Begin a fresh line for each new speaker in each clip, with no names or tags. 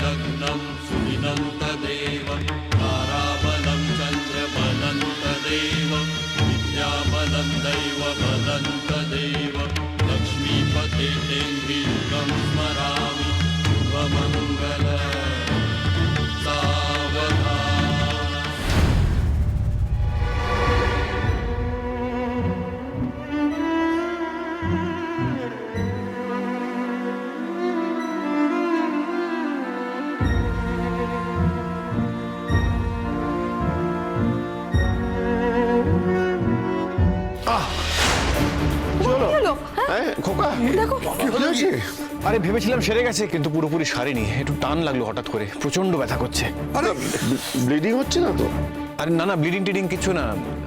लग्नं सुदिनं तदेव ताराबलं चन्द्रबलं तदेव विद्याबलं दैवबलं तदेव लक्ष्मीपते तेन्द्रियुगं स्मरामि शुभमङ्गल सावधान।
আরে ভেবেছিলাম সেরে গেছে, কিন্তু পুরোপুরি সারেনি। একটু টান লাগলো হঠাৎ করে, প্রচন্ড ব্যথা করছে।
আরে ব্লিডিং হচ্ছে না তো?
আরে না না, ব্লিডিং টিডিং কিছু না,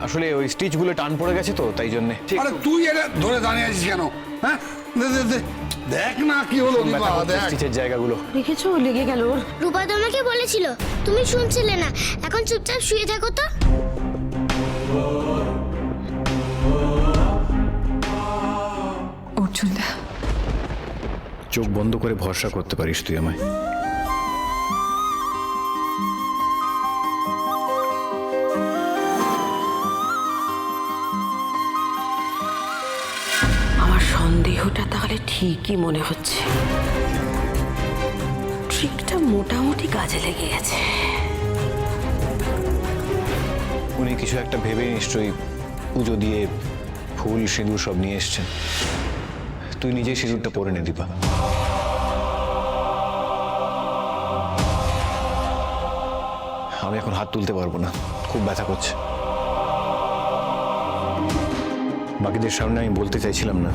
আসলে ওই স্টিচ গুলো টান পড়ে গেছে তো তাই জন্য।
আরে তুই এটা ধরে দাঁড়িয়ে আছিস কেন? হ্যাঁ দেখ না কি হলো।
স্টিচের জায়গাগুলো
দেখেছো লেগে গেল ওর।
রূপা তোমাকে বলেছিল, তুমি শুনছিলে না। এখন চুপচাপ শুয়ে থাকো তো।
অর্জুনদা,
চোখ বন্ধ করে ভরসা করতে পারিস তুই আমায়।
আমার সন্দেহটা তাহলে ঠিকই মনে হচ্ছে, ট্রিকটা মোটামুটি কাজে লেগে গেছে।
উনি কিছু একটা ভেবে নিশ্চয়ই পুজো দিয়ে ফুল সিঁদুর সব নিয়ে এসছেন। তুই নিজেই সিঁদুরটা পরে নে দীপা। আমি এখন হাত তুলতে পারবো না, খুব ব্যথা করছে। বাকিদের সামনে আমি বলতে চাইছিলাম না,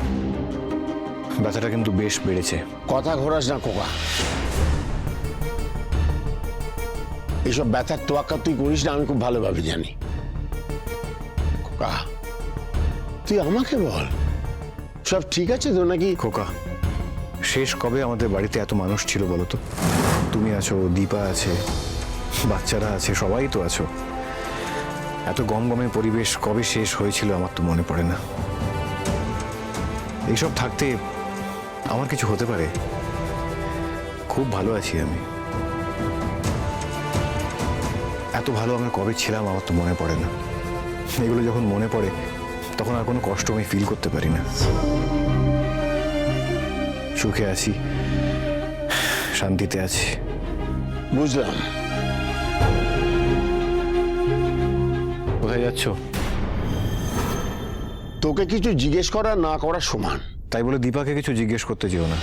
ব্যথাটা কিন্তু বেশ বেড়েছে।
কথা ঘোরাস না খোকা। এইসব ব্যথার তোয়াক্কা তুই করিস না, আমি খুব ভালোভাবে জানি। খোকা তুই আমাকে বল, সব ঠিক আছে তো নাকি?
খোকা, শেষ কবে আমাদের বাড়িতে এত মানুষ ছিল বলো তো? তুমি আছো, দীপা আছে, বাচ্চারা আছে, সবাই তো আছো। এত গমগমে পরিবেশ কবে শেষ হয়েছিল আমার তো মনে পড়ে না। এইসব থাকতে আমার কিছু হতে পারে? খুব ভালো আছি আমি। এত ভালো আমরা কবে ছিলাম আমার তো মনে পড়ে না। এগুলো যখন মনে পড়ে তখন আর কোনো কষ্ট আমি ফিল করতে পারি না। সুখে আছি, শান্তিতে আছি।
বুঝলাম।
কোথায় যাচ্ছ?
তোকে কিছু জিজ্ঞেস করা না করা সমান।
তাই বলে দীপাকে কিছু জিজ্ঞেস করতে যেও না।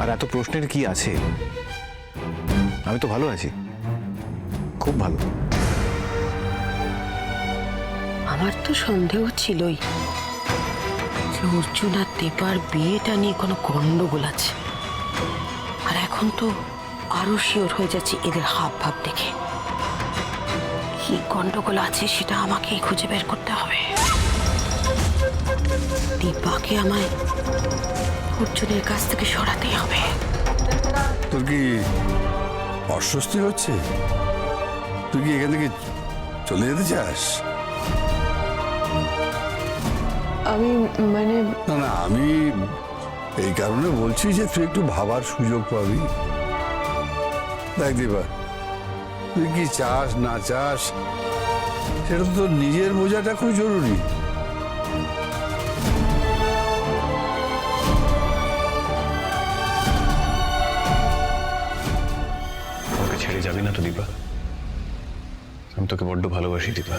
আর এত প্রশ্নের কি আছে? আমি তো ভালো আছি, খুব ভালো।
আমার তো সন্দেহ ছিলই যে অর্জুন আর দীপার বিয়েটা নিয়ে কোনো গন্ডগোল আছে, আর এখন তো আরো শিওর হয়ে যাচ্ছে এদের হাব ভাব দেখে। কি গন্ডগোল আছে সেটা আমাকেই খুঁজে বের করতে হবে। দীপাকে আমায় অর্জুনের কাছ থেকে সরাতেই হবে।
তোর কি অস্বস্তি হচ্ছে? তুই কি এখান থেকে চলে যেতে চাস?
আমি মানে
না না, আমি এই কারণে বলছি যে তুই একটু ভাবার সুযোগ পাবি। দেখ দিবা, তুই কি চাস না চাস সেটা তো তোর নিজের বোঝাটা খুব জরুরি।
আমাকে ছেড়ে যাবি না তো দীপা? আমি তোকে বড্ড ভালোবাসি দীপা।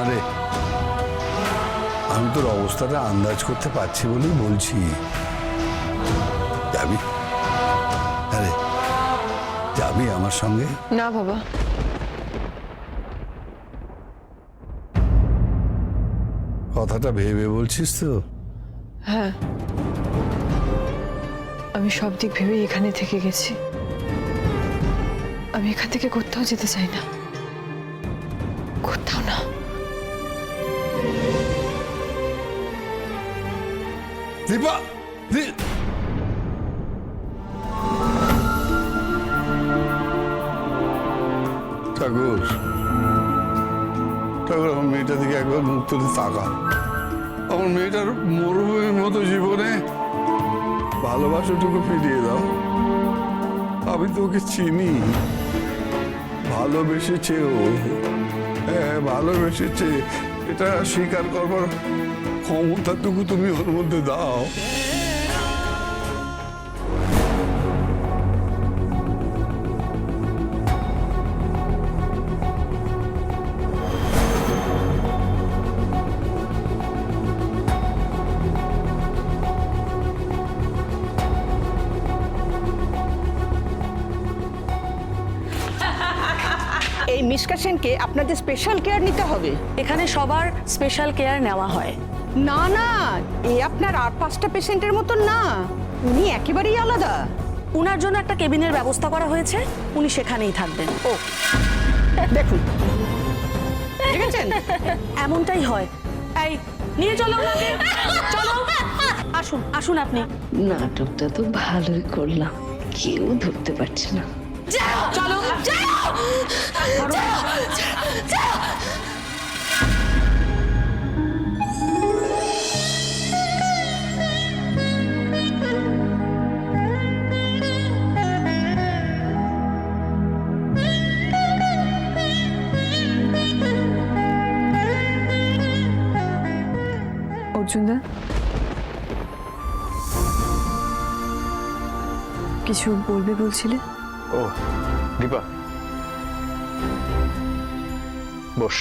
আরে আমি তোর অবস্থাটা আন্দাজ করতে পারছি বলেই বলছি। যাবি? আরে যাবি আমার সঙ্গে?
না বাবা,
কথাটা ভেবে বলছিস তো?
হ্যাঁ আমি সব দিক ভেবেই এখানে থেকে গেছি। আমি এখান থেকে কোথাও যেতে চাই না, কোথাও না।
দীপা, ঠাকুর ঠাকুর, আমার মেয়েটা দিকে একবার মুখ তুলে তাকা। আমার মেয়েটার মরুভূমির মতো জীবনে ভালোবাসাটুকু ফিরিয়ে দাও। আমি তোকে চিনি, ভালোবেসেছে ও, হ্যাঁ ভালোবেসেছে, এটা স্বীকার করবার ক্ষমতাটুকু তুমি ওর মধ্যে দাও।
এই মিশকা সেনকে আপনাদের স্পেশাল কেয়ার নিতে হবে।
এখানে সবার স্পেশাল কেয়ার নেওয়া হয়।
না না, এই আপনার আর 5টা পেশেন্টের মতন না, উনি একেবারেই আলাদা।
উনার জন্য একটা কেবিনের ব্যবস্থা করা হয়েছে, উনি সেখানেই থাকবেন।
ও দেখুন, দেখেছেন,
এমনটাই হয়। এই নিয়ে চলো ওনাকে, চলো আসুন আসুন আপনি।
নাটকটা তো ভালোই করলাম, কেউ ধরতে পারছে না।
চলো
অর্জুনদা, কিছু বলবে বলছিলে?
ও দীপা, বস।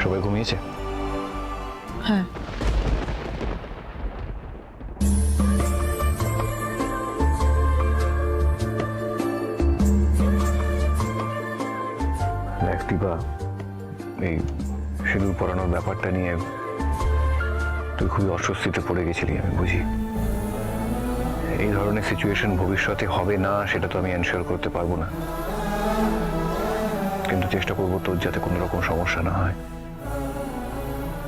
সবাই ঘুমিয়েছে?
হ্যাঁ।
দেখ দীপা, এই সিঁদুর পরানোর ব্যাপারটা নিয়ে তুই খুবই অস্বস্তিতে পড়ে গেছিলি, আমি বুঝি। এই ধরনের সিচুয়েশন ভবিষ্যতে হবে না সেটা তো আমি এনশিওর করতে পারবো না, কিন্তু চেষ্টা করবো তোর যাতে কোনো রকম সমস্যা না হয়।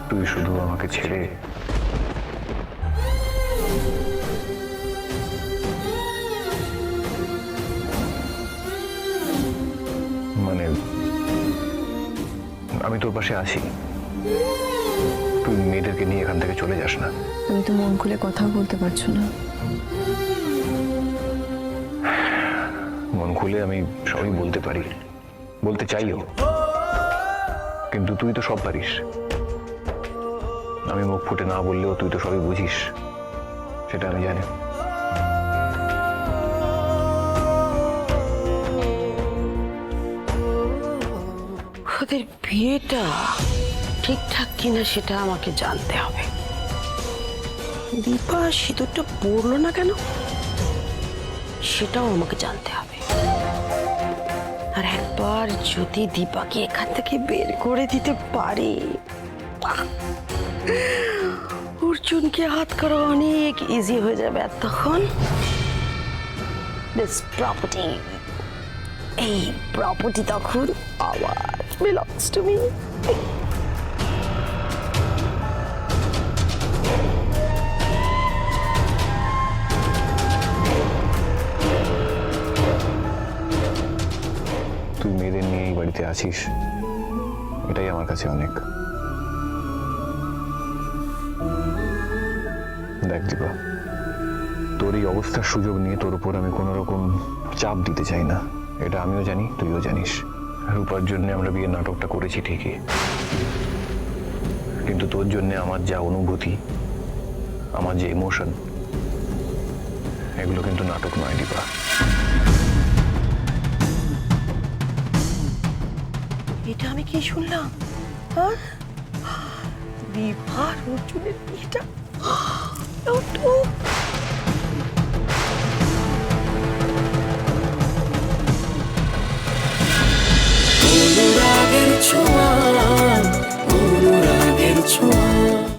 তুই শুধু আমাকে ছেড়ে মানে আমি তোর পাশে আছি, তুই মেয়েদেরকে নিয়ে এখান থেকে চলে যাস না।
তুমি তো মন খুলে কথাও বলতে পারছো না।
মন খুলে আমি সবই বলতে পারি, বলতে চাইও, কিন্তু তুই তো সব পারিস। আমি মুখ ফুটে না বললেও তুই তো সবই বুঝিস, সেটা আমি জানি।
ওদের বিয়েটা ঠিকঠাক কিনা সেটা আমাকে জানতে হবে। দীপা সিঁদুরটা পড়লো না কেন সেটাও আমাকে জানতে হবে। আর একবার যদি দীপাকে এখান থেকে বের করে দিতে পারি, অর্জুনকে হাত করা অনেক ইজি হয়ে যাবে। আর তখন দিস প্রপার্টি, এই প্রপার্টি তখন আবার belongs to me.
তুই মেয়েদের নিয়ে এই বাড়িতে আছিস, এটাই আমার কাছে অনেক। দেখ দীপা, তোর এই অবস্থার সুযোগ নিয়ে তোর উপর আমি কোনো রকম চাপ দিতে চাই না, এটা আমিও জানি, তুইও জানিস। রূপার জন্য আমরা বিয়ের নাটকটা করেছি ঠিকই, কিন্তু তোর জন্য আমার যা অনুভূতি, আমার যে ইমোশন, এগুলো কিন্তু নাটক নয় দীপা।
এটা আমি কি শুনলাম? হ্যাঁ, দীপার অর্জুনের বিয়েটা